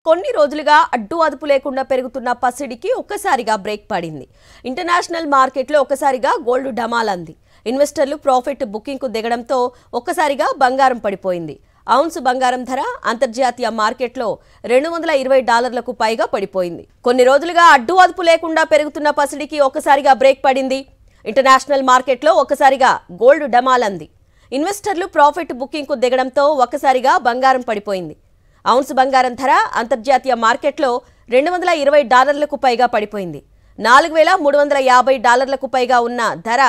కొన్ని రోజులుగా అడ్డు అదుపు లేకుండా పెరుగుతున్న పసిడికి ఒక్కసారిగా బ్రేక్ పడింది. ఇంటర్నేషనల్ మార్కెట్లో ఒక్కసారిగా గోల్డ్ డమాలంది. ఇన్వెస్టర్లు ప్రాఫిట్ బుకింగ్ కు దిగడంతో ఒక్కసారిగా బంగారం పడిపోయింది. ఔన్స్ బంగారం ధర అంతర్జాతీయ మార్కెట్లో $220లకు పైగా పడిపోయింది. కొన్ని రోజులుగా అడ్డు అదుపు లేకుండా పెరుగుతున్న పసిడికి ఒక్కసారిగా బ్రేక్ పడింది. ఇంటర్నేషనల్ మార్కెట్లో ఒక్కసారిగా గోల్డ్ డమాలంది. ఇన్వెస్టర్లు ప్రాఫిట్ బుకింగ్ కు దిగడంతో ఒక్కసారిగా బంగారం పడిపోయింది. ఔన్స్ బంగారం ధర అంతర్జాతీయ మార్కెట్లో $220లకు పైగా పడిపోయింది. $4,350లకు పైగా ఉన్న ధర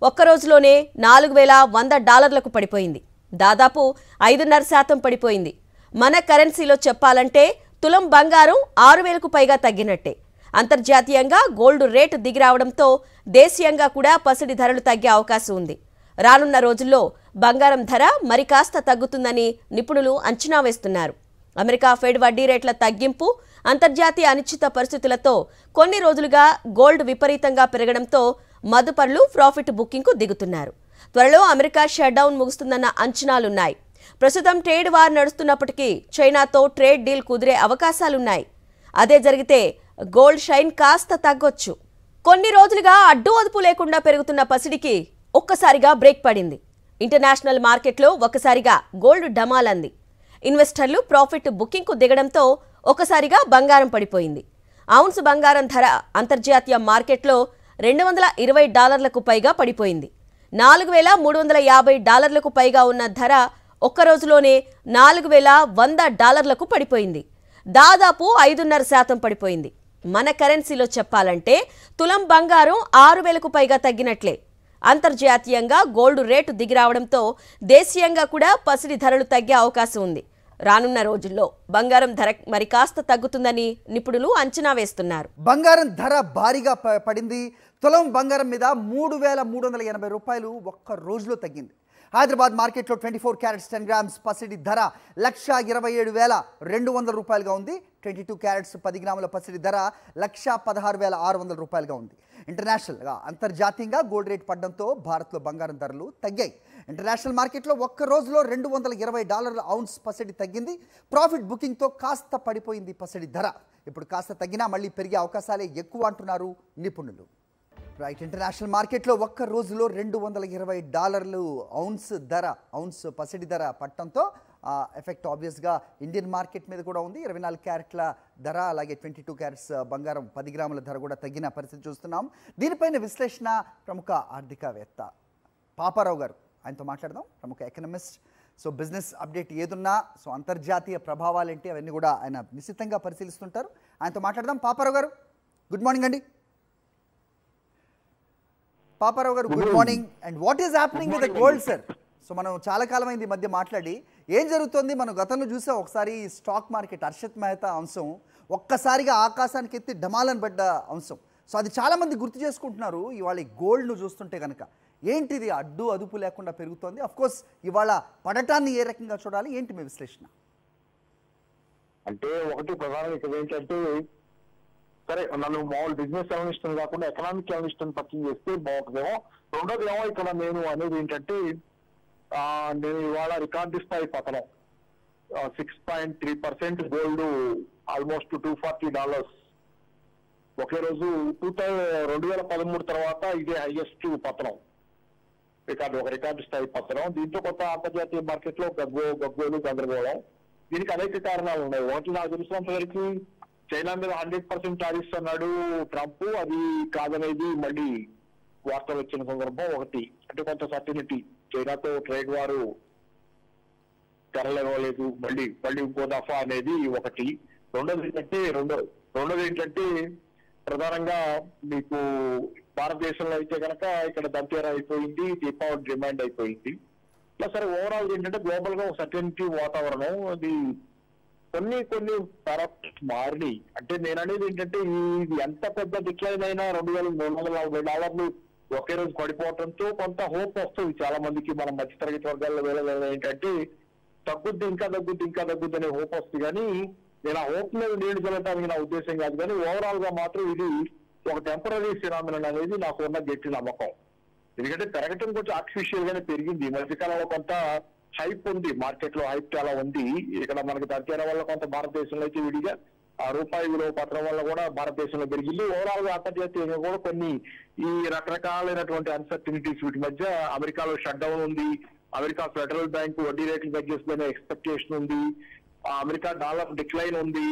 ఒక్కరోజులోనే $4,100లకు పడిపోయింది. దాదాపు 5.5% పడిపోయింది. మన కరెన్సీలో చెప్పాలంటే తులం బంగారం 6,000కు పైగా తగ్గినట్టే. అంతర్జాతీయంగా గోల్డ్ రేటు దిగిరావడంతో దేశీయంగా కూడా పసిడి ధరలు తగ్గే అవకాశం ఉంది. రానున్న రోజుల్లో బంగారం ధర మరి కాస్త తగ్గుతుందని నిపుణులు అంచనా వేస్తున్నారు. అమెరికా ఫెడ్ వడ్డీ రేట్ల తగ్గింపు, అంతర్జాతీయ అనిశ్చిత పరిస్థితులతో కొన్ని రోజులుగా గోల్డ్ విపరీతంగా పెరగడంతో మదుపర్లు ప్రాఫిట్ బుకింగ్ కు దిగుతున్నారు. త్వరలో అమెరికా షట్ డౌన్ ముగుస్తుందన్న అంచనాలున్నాయి. ప్రస్తుతం ట్రేడ్ వార్ నడుస్తున్నప్పటికీ చైనాతో ట్రేడ్ డీల్ కుదిరే అవకాశాలున్నాయి. అదే జరిగితే గోల్డ్ షైన్ కాస్త తగ్గొచ్చు. కొన్ని రోజులుగా అడ్డు అదుపు లేకుండా పెరుగుతున్న పసిడికి ఒక్కసారిగా బ్రేక్ పడింది. ఇంటర్నేషనల్ మార్కెట్లో ఒక్కసారిగా గోల్డ్ డమాలంది. ఇన్వెస్టర్లు ప్రాఫిట్ బుకింగ్ కు దిగడంతో ఒక్కసారిగా బంగారం పడిపోయింది. ఔన్స్ బంగారం ధర అంతర్జాతీయ మార్కెట్లో $220లకు పైగా పడిపోయింది. $4,350లకు పైగా ఉన్న ధర ఒక్కరోజులోనే $4,100లకు పడిపోయింది. దాదాపు 5.5% పడిపోయింది. మన కరెన్సీలో చెప్పాలంటే తులం బంగారం 6,000కు పైగా తగ్గినట్లే. అంతర్జాతీయంగా గోల్డ్ రేటు దిగిరావడంతో దేశీయంగా కూడా పసిడి ధరలు తగ్గే అవకాశం ఉంది. రానున్న రోజుల్లో బంగారం ధర మరి కాస్త తగ్గుతుందని నిపుణులు అంచనా వేస్తున్నారు. బంగారం ధర భారీగా పడింది. తులం బంగారం మీద $3,380 ఒక్క రోజులో తగ్గింది. హైదరాబాద్ మార్కెట్లో 24 క్యారెట్స్ 10 గ్రామ్స్ పసిడి ధర $127,200గా ఉంది. 22 క్యారెట్స్ 10 గ్రాముల పసిడి ధర $116,600గా ఉంది. ఇంటర్నేషనల్గా అంతర్జాతీయంగా గోల్డ్ రేట్ పడడంతో భారత్లో బంగారం ధరలు తగ్గాయి. ఇంటర్నేషనల్ మార్కెట్లో ఒక్క రోజులో $220 ఔన్స్ పసిడి తగ్గింది. ప్రాఫిట్ బుకింగ్తో కాస్త పడిపోయింది పసిడి ధర. ఇప్పుడు కాస్త తగ్గినా మళ్ళీ పెరిగే అవకాశాలే ఎక్కువ అంటున్నారు నిపుణులు. రైట్, ఇంటర్నేషనల్ మార్కెట్లో ఒక్క రోజులో $220 ఔన్స్ పసిడి ధర పట్టడంతో ఎఫెక్ట్ ఆబ్వియస్గా ఇండియన్ మార్కెట్ మీద కూడా ఉంది. 24 క్యారెట్ల ధర అలాగే 22 క్యారెట్స్ బంగారం 10 గ్రాముల ధర కూడా తగ్గిన పరిస్థితి చూస్తున్నాం. దీనిపైన విశ్లేషణ ప్రముఖ ఆర్థికవేత్త పాపారావు గారు, ఆయనతో మాట్లాడదాం. ప్రముఖ ఎకనమిస్ట్. సో బిజినెస్ అప్డేట్ ఏదున్నా అంతర్జాతీయ ప్రభావాలు ఏంటి అవన్నీ కూడా ఆయన నిశ్చితంగా పరిశీలిస్తుంటారు. ఆయనతో మాట్లాడదాం. పాపారావు గారు, గుడ్ మార్నింగ్ అండి. పాపారావు గారు, good morning. And what is happening with the gold sir? So మనం చాలా కాలం అయింది ఈ మధ్య మాట్లాడి. ఏం జరుగుతుంది? మనం గతంలో చూసాం ఒకసారి స్టాక్ మార్కెట్ హర్షత్ మెహతా అంశం ఒక్కసారిగా ఆకాశానికి ఎత్తి డమాలను పడ్డ అంశం. సో అది చాలామంది గుర్తు చేసుకుంటున్నారు. ఇవాళ గోల్డ్ను చూస్తుంటే కనుక ఏంటిది అడ్డు అదుపు లేకుండా పెరుగుతోంది? అఫ్కోర్స్ ఇవాళ పడటాన్ని ఏ రకంగా చూడాలి, ఏంటి మీ విశ్లేషణ? అంటే ఒకటి ప్రధానంగా ఇక్కడ ఏంటంటే, సరే నన్ను మామూలు బిజినెస్ అనలిస్ట్ కాకుండా ఎకనామిక్ అనలిస్ట్ పక్కన చేస్తే బాగుంటుందేమో. రెండోది ఏమో ఇక్కడ నేను అనేది ఏంటంటే, నేను ఇవాళ రికార్డు స్థాయి పతనం 6.3% గోల్డ్ ఆల్మోస్ట్ $240 ఒకే రోజు 2013 తర్వాత ఇదే హైయెస్ట్ పతనం, ఒక రికార్డు స్థాయి పతనం. దీంతో కొత్త అంతర్జాతీయ మార్కెట్ లో గగ్గోలు గందరగోళం. దీనికి అనేక కారణాలు ఉన్నాయి. ఒకటి నాకు తెలిసినంత వరకు చైనా మీద 100% టారిఫ్స్ అన్నాడు ట్రంప్. అది కాదనేది మళ్ళీ వార్తలు వచ్చిన సందర్భం ఒకటి. అంటే కొంత సర్టినిటీ చైనాతో ట్రేడ్ వారు తెరలేవలేదు, మళ్ళీ ఇంకో దఫా అనేది ఒకటి. రెండోది ఏంటంటే ప్రధానంగా మీకు భారతదేశంలో అయితే కనుక ఇక్కడ దంతేరా అయిపోయింది, దీపావళి డిమాండ్ అయిపోయింది. ఇలా సరే ఓవరాల్ ఏంటంటే గ్లోబల్ గా ఒక సర్టెనిటీ వాతావరణం, అది కొన్ని పారామీటర్స్ మారినాయి. అంటే నేను అనేది ఏంటంటే ఇది ఎంత పెద్ద డిక్లైన్ అయినా $2,340 ఒకే రోజు పడిపోవడంతో కొంత హోప్ వస్తుంది చాలా మందికి. మన మధ్యతరగతి వర్గాల్లో వేళ ఏంటంటే ఇంకా తగ్గుద్ది అనే హోప్ వస్తుంది. కానీ నేను ఆ హోప్ మీద నీళ్లు చల్లటానికి నా ఉద్దేశం కాదు. కానీ ఓవరాల్ గా మాత్రం ఇది ఒక టెంపరీ ఫినామినన్ అనేది నాకు ఉన్న గట్టి నమ్మకం. ఎందుకంటే పెరగటం కొంచెం ఆర్టిఫిషియల్ గానే పెరిగింది. ఈ మధ్యకాలంలో కొంత హైప్ ఉంది, మార్కెట్ లో హైప్ చాలా ఉంది. ఇక్కడ మనకి దంతేరా వల్ల కొంత భారతదేశంలో అయితే విడిగా ఆ రూపాయి విలువ పత్రం వల్ల కూడా భారతదేశంలో పెరిగింది. ఓవరాల్ గా అంతర్జాతీయంగా కూడా కొన్ని ఈ రకరకాలైనటువంటి అన్సర్టినిటీస్ వీటి మధ్య అమెరికాలో షట్ డౌన్ ఉంది, అమెరికా ఫెడరల్ బ్యాంక్ వడ్డీ రేట్లు తగ్గిస్తుందనే ఎక్స్పెక్టేషన్ ఉంది, అమెరికా డాలర్ డిక్లైన్ ఉంది,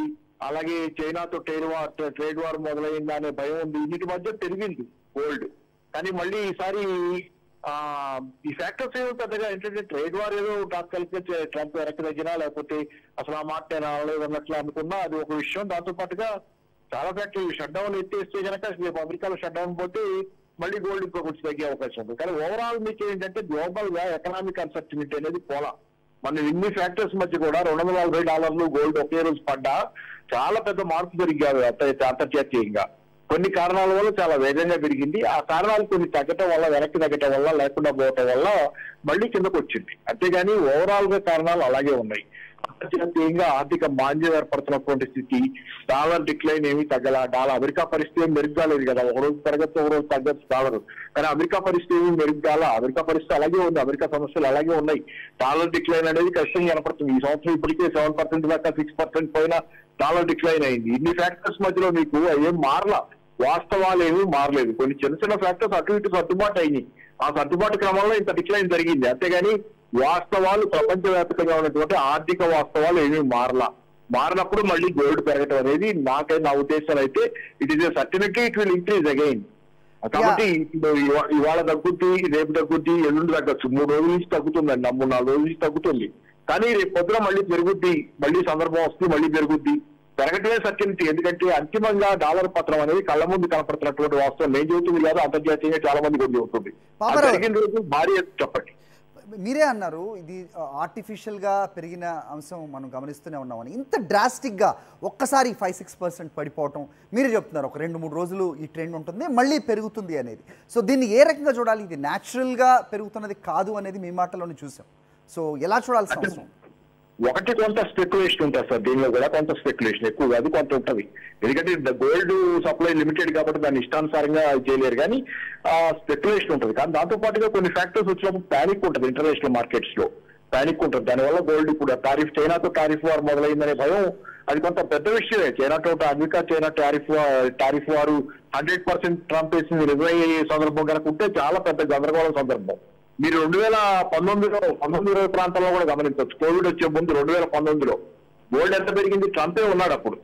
అలాగే చైనాతో ట్రేడ్ వార్ మొదలైందా అనే భయం ఉంది. వీటి మధ్య పెరిగింది గోల్డ్. కానీ మళ్ళీ ఈసారి ఈ ఫ్యాక్టర్స్ ఏదో పెద్దగా ఏంటంటే ట్రేడ్ వార్ ఏదో కలిపి ట్రంప్ వెనక్కి తగ్గినా లేకపోతే అసలు ఆ మాట నేను అనలేదు అన్నట్లు అనుకున్నా అది ఒక విషయం. దాంతో పాటుగా చాలా ఫ్యాక్టరీ షట్ డౌన్ ఎత్తేస్తే కనుక రేపు అమెరికాలో షట్ డౌన్ పోతే మళ్ళీ గోల్డ్ ఇంకో కొంచెం తగ్గే అవకాశం ఉంది. కానీ ఓవరాల్ మీకు ఏంటంటే గ్లోబల్ గా ఎకనామిక్ అన్సర్టినిటీ అనేది పోలా. మన ఇన్ని ఫ్యాక్టర్స్ మధ్య కూడా $240 గోల్డ్ ఒకే రోజు పడ్డా చాలా పెద్ద మార్పు జరిగారు అంతర్జాతీయంగా. కొన్ని కారణాల వల్ల చాలా వేగంగా పెరిగింది. ఆ కారణాలు కొన్ని తగ్గటం వల్ల, వెనక్కి తగ్గటం వల్ల, లేకుండా పోవటం వల్ల మళ్ళీ కిందకు వచ్చింది. అంతేగాని ఓవరాల్ గా కారణాలు అలాగే ఉన్నాయి. అంతర్జాతీయంగా ఆర్థిక మాంద్యం ఏర్పడుతున్నటువంటి స్థితి, డాలర్ డిక్లైన్ ఏమీ తగ్గల. అమెరికా పరిస్థితి ఏమి మెరుగ్గా లేదు కదా, ఒక రోజు పెరగచ్చు ఒక రోజు తగ్గచ్చు డాలర్. కానీ అమెరికా పరిస్థితి ఏమి మెరుగ్గాల, అమెరికా పరిస్థితి అలాగే ఉంది, అమెరికా సమస్యలు అలాగే ఉన్నాయి. డాలర్ డిక్లైన్ అనేది కష్టంగా కనపడుతుంది. ఈ సంవత్సరం ఇప్పటికే 7% దాకా 6% పైన డాలర్ డిక్లైన్ అయింది. ఇన్ని ఫ్యాక్టర్స్ మధ్యలో మీకు ఏం మారలా, వాస్తవాలు ఏమీ మారలేదు. కొన్ని చిన్న చిన్న ఫ్యాక్టర్స్ అటు ఇటు సర్దుబాటు అయినాయి. ఆ సర్దుబాటు క్రమంలో ఇంత డిక్లైన్ జరిగింది. అంతేగాని వాస్తవాలు ప్రపంచవ్యాప్తంగా ఉన్నటువంటి ఆర్థిక వాస్తవాలు ఏమీ మారినప్పుడు మళ్ళీ గోల్డ్ పెరగటం అనేది నా ఉద్దేశం అయితే it is certainty, it will increase again. కాబట్టి ఇవాళ తగ్గుద్ది, రేపు తగ్గుద్ది, ఎల్లుండి తగ్గచ్చు, 3 రోజుల నుంచి తగ్గుతుందండి, 3-4 రోజుల నుంచి తగ్గుతుంది. కానీ రేపు పొద్దున మళ్ళీ పెరుగుద్ది, మళ్ళీ సందర్భం వస్తుంది, మళ్ళీ పెరుగుద్ది. పెరగటమే సత్యనిటీ. ఎందుకంటే అంతిమంగా డాలర్ పత్రం అనేది కళ్ళ ముందు కనపడుతున్నటువంటి వాస్తవం నేను చెబుతుంది కాదు, అంతర్జాతీయంగా చాలా మంది కొద్ది అవుతుంది. జరిగిన రోజు భారీ చెప్పండి. మీరే అన్నారు ఇది ఆర్టిఫిషియల్ గా పెరిగిన అంశం మనం గమనిస్తూనే ఉన్నామని. ఇంత డ్రాస్టిక్ గా ఒక్కసారి 5-6% పడిపోవటం మీరే చెప్తున్నారు. ఒక 2-3 రోజులు ఈ ట్రెండ్ ఉంటుంది, మళ్ళీ పెరుగుతుంది అనేది. సో దీన్ని ఏ రకంగా చూడాలి? ఇది న్యాచురల్ గా పెరుగుతున్నది కాదు అనేది మీ మాటలోనే చూసాం. సో ఎలా చూడాల్సిన అవసరం? ఒకటి కొంత స్పెక్యులేషన్ ఉంటుంది సార్, దీనిలో కూడా కొంత స్పెక్యులేషన్ ఎక్కువ కాదు, కొంత ఉంటుంది. ఎందుకంటే గోల్డ్ సప్లై లిమిటెడ్ కాబట్టి దాన్ని ఇష్టానుసారంగా చేయలేరు. కానీ స్పెక్యులేషన్ ఉంటుంది. కానీ దాంతో పాటుగా కొన్ని ఫ్యాక్టర్స్ వచ్చినప్పుడు ప్యానిక్ ఉంటుంది, ఇంటర్నేషనల్ మార్కెట్స్ లో ప్యానిక్ ఉంటుంది. దానివల్ల గోల్డ్ ఇప్పుడు చైనాతో టారిఫ్ వార్ మొదలైందనే భయం అది కొంత పెద్ద విషయమే. అమెరికా చైనా టారిఫ్ వారు 100% ట్రంప్ వేసింది రిజైన్ అయ్యే సందర్భం కనుక ఉంటే చాలా పెద్ద గందరగోళం సందర్భం. మీరు 2019 ప్రాంతంలో కూడా గమనించవచ్చు. కోవిడ్ వచ్చే ముందు 2019లో గోల్డ్ ఎంత పెరిగింది? ట్రంపే ఉన్నాడు అప్పుడు,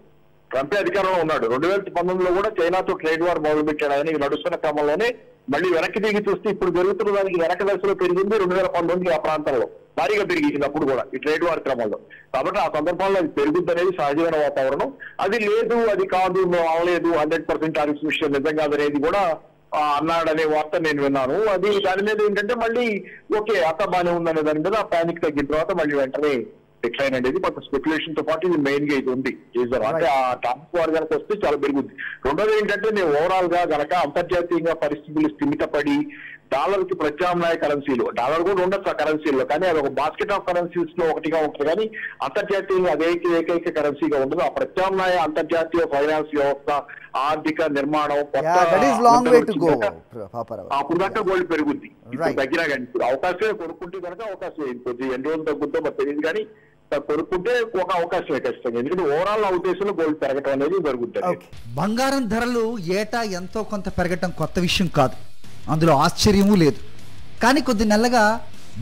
ట్రంపే అధికారంలో ఉన్నాడు. 2019లో కూడా చైనాతో ట్రేడ్ వార్ మొదలు పెట్టాడని నడుస్తున్న క్రమంలోనే మళ్ళీ వెనక్కి దిగి చూస్తే ఇప్పుడు జరుగుతున్న దానికి వెనక దశలో పెరిగింది 2019 ఆ ప్రాంతంలో భారీగా పెరిగింది అప్పుడు కూడా ఈ ట్రేడ్ వార్ క్రమంలో. కాబట్టి ఆ సందర్భంలో అది పెరుగుద్ది అనేది సహజమైన వాతావరణం. అది లేదు, అది కాదు, అవలేదు, 100% టారిఫ్ విషయం నిజం కాదనేది కూడా అన్నాడనే వార్త నేను విన్నాను. అది దాని మీద ఏంటంటే మళ్ళీ ఓకే అంత బాగానే ఉందనే దాని మీద ఆ ప్యానిక్ తగ్గిన తర్వాత మళ్ళీ వెంటనే డిక్లైన్ అనేది కొంత స్పెక్యులేషన్ తో పాటు ఇది మెయిన్ గా ఇది ఉంది. అంటే ఆ టారిఫ్ వార్ కనుక వస్తే చాలా పెరుగుద్ది. రెండోది ఏంటంటే నేను ఓవరాల్ గా గనక అంతర్జాతీయంగా పరిస్థితులు స్థిమితపడి డాలర్ కి ప్రత్యామ్నాయ కరెన్సీలు, డాలర్ కూడా ఉండొచ్చు ఆ కరెన్సీలో, కానీ అది ఒక బాస్కెట్ ఆఫ్ కరెన్సీస్ లో ఒకటిగా ఉంటుంది. కానీ అంతర్జాతీయంగా అదే ఏకైక కరెన్సీగా ఉండదు. ఆ ప్రత్యామ్నాయ అంతర్జాతీయ ఫైనాన్స్ వ్యవస్థ, ఆర్థిక నిర్మాణం అప్పుడు దాకా గోల్డ్ పెరుగుద్ది. తగ్గినా కానీ ఇప్పుడు అవకాశమే కొనుక్కుంటే కనుక అవకాశం కొద్ది ఎన్ని రోజులు తగ్గుద్దో మరి తెలియదు, కానీ కొనుక్కుంటే ఒక అవకాశమే ఖచ్చితంగా. ఎందుకంటే ఓవరాల్ నా ఉద్దేశంలో గోల్డ్ పెరగటం అనేది జరుగుతుంది. బంగారం ధరలు ఏటా ఎంతో కొంత పెరగటం కొత్త విషయం కాదు, అందులో ఆశ్చర్యమూ లేదు. కానీ కొద్ది నెలలుగా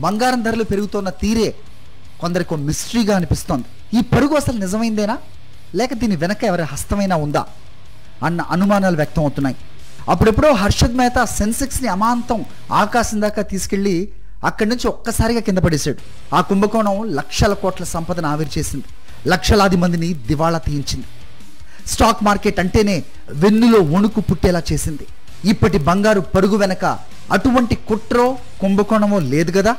బంగారం ధరలు పెరుగుతున్న తీరే కొందరికి మిస్టరీగా అనిపిస్తోంది. ఈ పరుగు అసలు నిజమైందేనా, లేక దీని వెనక ఎవరి హస్తమైనా ఉందా అన్న అనుమానాలు వ్యక్తం అవుతున్నాయి. అప్పుడెప్పుడో హర్షద్ మెహతా సెన్సెక్స్ని అమాంతం ఆకాశం దాకా తీసుకెళ్లి అక్కడి నుంచి ఒక్కసారిగా కింద పడేశాడు. ఆ కుంభకోణం లక్షల కోట్ల సంపదను ఆవిరి చేసింది, లక్షలాది మందిని దివాళా తీయించింది. స్టాక్ మార్కెట్ అంటేనే వెన్నులో వణుకు పుట్టేలా చేసింది. ఇప్పటి బంగారు పరుగు వెనక అటువంటి కుట్రో కుంభకోణమో లేదు కదా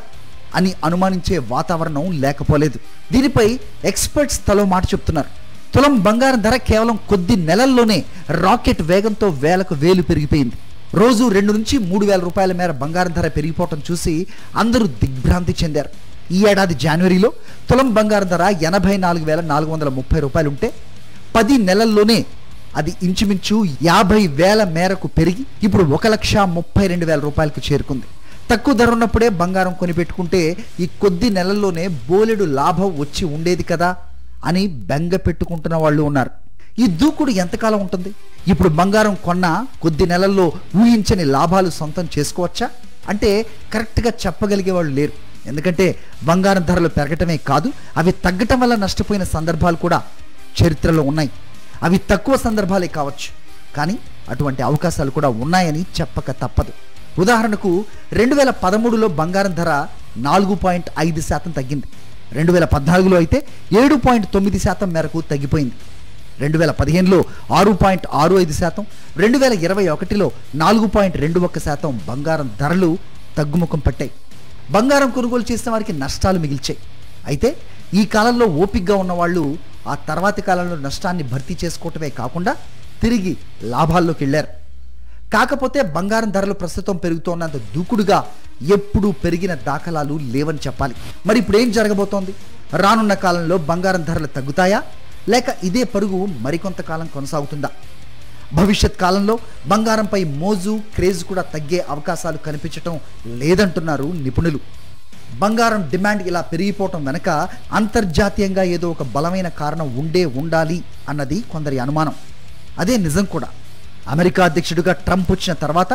అని అనుమానించే వాతావరణం లేకపోలేదు. దీనిపై ఎక్స్పర్ట్స్ తలో మాట చెప్తున్నారు. తులం బంగారం ధర కేవలం కొద్ది నెలల్లోనే రాకెట్ వేగంతో వేలకు వేలు పెరిగిపోయింది. రోజు 2 నుంచి 3 వేల రూపాయల మేర బంగారం ధర పెరిగిపోవటం చూసి అందరూ దిగ్భ్రాంతి చెందారు. ఈ ఏడాది జనవరిలో తులం బంగారం ధర 84,430 రూపాయలు ఉంటే 10 నెలల్లోనే అది ఇంచుమించు 50,000 మేరకు పెరిగి ఇప్పుడు 1,32,000 రూపాయలకు చేరుకుంది. తక్కువ ధర ఉన్నప్పుడే బంగారం కొనిపెట్టుకుంటే ఈ కొద్ది నెలల్లోనే బోలెడు లాభం వచ్చి ఉండేది కదా అని బెంగ పెట్టుకుంటున్న వాళ్ళు ఉన్నారు. ఈ దూకుడు ఎంతకాలం ఉంటుంది? ఇప్పుడు బంగారం కొన్న కొద్ది నెలల్లో ఊహించని లాభాలు సొంతం చేసుకోవచ్చా అంటే కరెక్ట్గా చెప్పగలిగే వాళ్ళు లేరు. ఎందుకంటే బంగారం ధరలు పెరగటమే కాదు, అవి తగ్గటం వల్ల నష్టపోయిన సందర్భాలు కూడా చరిత్రలో ఉన్నాయి. అవి తక్కువ సందర్భాలే కావచ్చు, కానీ అటువంటి అవకాశాలు కూడా ఉన్నాయని చెప్పక తప్పదు. ఉదాహరణకు 2013లో బంగారం ధర 4.5% తగ్గింది. 2014లో అయితే 7.9% మేరకు తగ్గిపోయింది. 2015లో 6.65%, 2021లో 4.21% బంగారం ధరలు తగ్గుముఖం పట్టాయి. బంగారం కొనుగోలు చేసిన వారికి నష్టాలు మిగిల్చాయి. అయితే ఈ కాలంలో ఓపికగా ఉన్నవాళ్ళు ఆ తర్వాతి కాలంలో నష్టాన్ని భర్తీ చేసుకోవటమే కాకుండా తిరిగి లాభాల్లోకి వెళ్ళారు. కాకపోతే బంగారం ధరలు ప్రస్తుతం పెరుగుతున్నంత దూకుడుగా ఎప్పుడూ పెరిగిన దాఖలాలు లేవని చెప్పాలి. మరి ఇప్పుడు ఏం జరగబోతోంది? రానున్న కాలంలో బంగారం ధరలు తగ్గుతాయా, లేక ఇదే పరుగు మరికొంతకాలం కొనసాగుతుందా? భవిష్యత్ కాలంలో బంగారంపై మోజు క్రేజ్ కూడా తగ్గే అవకాశాలు కనిపించటం లేదంటున్నారు నిపుణులు. బంగారం డిమాండ్ ఇలా పెరిగిపోవటం వెనక అంతర్జాతీయంగా ఏదో ఒక బలమైన కారణం ఉండాలి అన్నది కొందరి అనుమానం. అదే నిజం కూడా. అమెరికా అధ్యక్షుడిగా ట్రంప్ వచ్చిన తర్వాత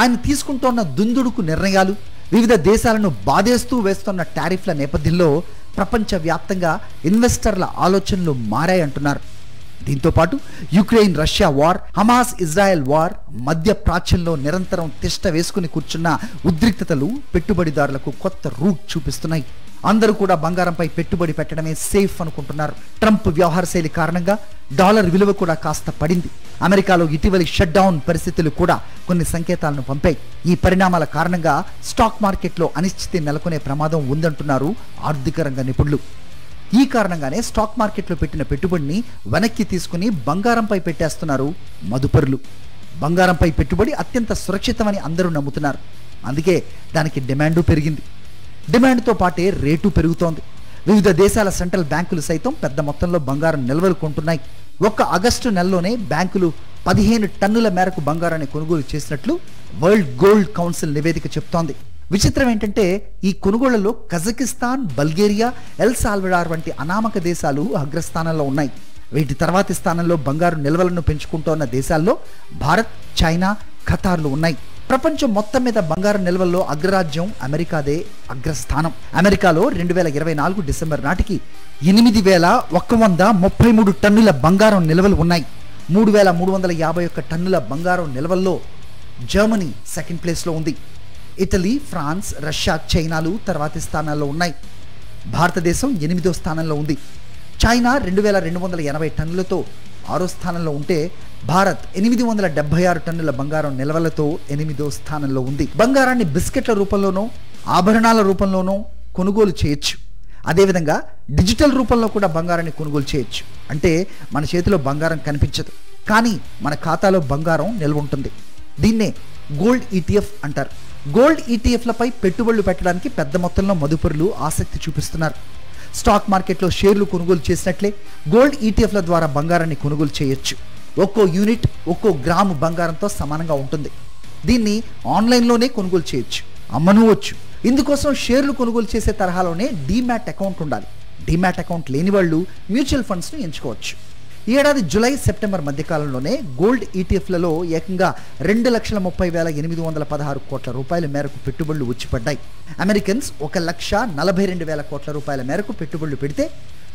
ఆయన తీసుకుంటున్న దుందుడుకు నిర్ణయాలు, వివిధ దేశాలను బాధేస్తూ వేస్తున్న టారిఫ్ల నేపథ్యంలో ప్రపంచవ్యాప్తంగా ఇన్వెస్టర్ల ఆలోచనలు మారాయంటున్నారు. దీంతో పాటు Ukraine Russia war, Hamas Israel war, మధ్య ప్రాచ్యంలో నిరంతరం తిష్ట వేసుకుని కూర్చున్న ఉద్రిక్తతలు పెట్టుబడిదారులకు కొత్త రూట్ చూపిస్తున్నాయి. అందరూ కూడా బంగారంపై పెట్టుబడి పెట్టడమే సేఫ్ అనుకుంటున్నారు. ట్రంప్ వ్యవహార శైలి కారణంగా డాలర్ విలువ కూడా కాస్త పడింది. అమెరికాలో ఇటీవలి షట్ డౌన్ పరిస్థితులు కూడా కొన్ని సంకేతాలను పంపాయి. ఈ పరిణామాల కారణంగా స్టాక్ మార్కెట్లో అనిశ్చితి నెలకొనే ప్రమాదం ఉందంటున్నారు ఆర్థిక రంగ నిపుణులు. ఈ కారణంగానే స్టాక్ మార్కెట్లో పెట్టిన పెట్టుబడిని వెనక్కి తీసుకుని బంగారంపై పెట్టేస్తున్నారు మదుపరులు. బంగారంపై పెట్టుబడి అత్యంత సురక్షితమని అందరూ నమ్ముతున్నారు. అందుకే దానికి డిమాండు పెరిగింది. డిమాండ్తో పాటే రేటు పెరుగుతోంది. వివిధ దేశాల సెంట్రల్ బ్యాంకులు సైతం పెద్ద మొత్తంలో బంగారం నిల్వలు కొంటున్నాయి. ఒక్క ఆగస్టు నెలలోనే బ్యాంకులు 15 టన్నుల మేరకు బంగారాన్ని కొనుగోలు చేసినట్లు వరల్డ్ గోల్డ్ కౌన్సిల్ నివేదిక చెప్తోంది. విచిత్రం ఏంటంటే ఈ కొనుగోళ్లలో కజకిస్తాన్, బల్గేరియా, ఎల్ సాల్వడార్ వంటి అనామక దేశాలు అగ్రస్థానంలో ఉన్నాయి. వీటి తర్వాతి స్థానంలో బంగారు నిల్వలను పెంచుకుంటోన్న దేశాల్లో భారత్, చైనా, ఖతార్లు ఉన్నాయి. ప్రపంచం మొత్తం మీద బంగారం నిల్వల్లో అగ్రరాజ్యం అమెరికాదే అగ్రస్థానం. అమెరికాలో 2024 డిసెంబర్ నాటికి 8,133 టన్నుల బంగారం నిల్వలు ఉన్నాయి. 3,351 టన్నుల బంగారం నిల్వల్లో జర్మనీ సెకండ్ ప్లేస్లో ఉంది. ఇటలీ, ఫ్రాన్స్, రష్యా, చైనాలు తర్వాతి స్థానాల్లో ఉన్నాయి. భారతదేశం 8వ స్థానంలో ఉంది. చైనా 2,280 టన్నులతో 6వ స్థానంలో ఉంటే భారత్ 876 టన్నుల బంగారం నిల్వలతో 8వ స్థానంలో ఉంది. బంగారాన్ని బిస్కెట్ల రూపంలోనో, ఆభరణాల రూపంలోనో కొనుగోలు చేయొచ్చు. అదేవిధంగా డిజిటల్ రూపంలో కూడా బంగారాన్ని కొనుగోలు చేయొచ్చు. అంటే మన చేతిలో బంగారం కనిపించదు, కానీ మన ఖాతాలో బంగారం నిల్వ ఉంటుంది. దీన్నే గోల్డ్ ఈటీఎఫ్ అంటారు. గోల్డ్ ఈటీఎఫ్లపై పెట్టుబడులు పెట్టడానికి పెద్ద మొత్తంలో మదుపరులు ఆసక్తి చూపిస్తున్నారు. స్టాక్ మార్కెట్లో షేర్లు కొనుగోలు చేసినట్లే గోల్డ్ ఈటీఎఫ్ల ద్వారా బంగారాన్ని కొనుగోలు చేయొచ్చు. ఒక్కో యూనిట్, ఒక్కో గ్రాము బంగారంతో సమానంగా ఉంటుంది. దీన్ని ఆన్లైన్లోనే కొనుగోలు చేయొచ్చు, అమ్మనవచ్చు. ఇందుకోసం షేర్లు కొనుగోలు చేసే తరహాలోనే డీమ్యాట్ అకౌంట్ ఉండాలి. డీమ్యాట్ అకౌంట్ లేని వాళ్ళు మ్యూచువల్ ఫండ్స్ను ఎంచుకోవచ్చు. ఈ ఏడాది జూలై, సెప్టెంబర్ మధ్యకాలంలోనే గోల్డ్ ఈటీఎఫ్లలో ఏకంగా 2,30,816 కోట్ల రూపాయల మేరకు పెట్టుబడులు వచ్చిపడ్డాయి. అమెరికన్స్ 1,42,000 కోట్ల రూపాయల మేరకు పెట్టుబడులు పెడితే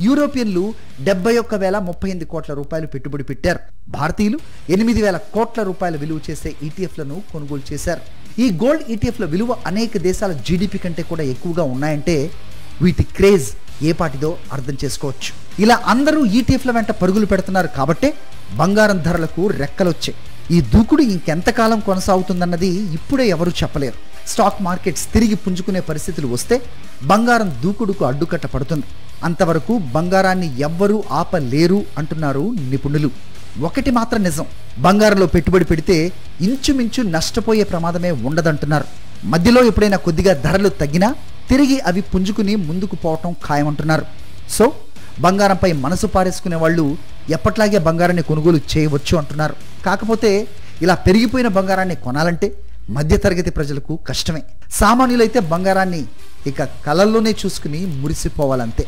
యూరోపియన్లు 71,038 కోట్ల రూపాయలు పెట్టుబడి పెట్టారు. భారతీయులు 8,000 కోట్ల రూపాయల విలువ చేసే ఈటీఎఫ్లను కొనుగోలు చేశారు. ఈ గోల్డ్ ఈటీఎఫ్ల విలువ అనేక దేశాల జీడిపి కంటే కూడా ఎక్కువగా ఉన్నాయంటే వీటి క్రేజ్ ఏ పాటిదో అర్థం చేసుకోవచ్చు. ఇలా అందరూ ఈటీఎఫ్ల వెంట పరుగులు పెడుతున్నారు కాబట్టే బంగారం ధరలకు రెక్కలొచ్చాయి. ఈ దూకుడు ఇంకెంతకాలం కొనసాగుతుందన్నది ఇప్పుడే ఎవరూ చెప్పలేరు. స్టాక్ మార్కెట్స్ తిరిగి పుంజుకునే పరిస్థితులు వస్తే బంగారం దూకుడుకు అడ్డుకట్ట పడుతుంది. అంతవరకు బంగారాన్ని ఎవ్వరూ ఆపలేరు అంటున్నారు నిపుణులు. ఒకటి మాత్రం నిజం, బంగారంలో పెట్టుబడి పెడితే ఇంచుమించు నష్టపోయే ప్రమాదమే ఉండదంటున్నారు. మధ్యలో ఎప్పుడైనా కొద్దిగా ధరలు తగ్గినా తిరిగి అవి పుంజుకుని ముందుకు పోవటం ఖాయమంటున్నారు. సో బంగారంపై మనసు పారేసుకునే వాళ్ళు ఎప్పట్లాగే బంగారాన్ని కొనుగోలు చేయవచ్చు అంటున్నారు. కాకపోతే ఇలా పెరిగిపోయిన బంగారాన్ని కొనాలంటే మధ్యతరగతి ప్రజలకు కష్టమే. సామాన్యులైతే బంగారాన్ని ఇక కలల్లోనే చూసుకుని మురిసిపోవాలంతే.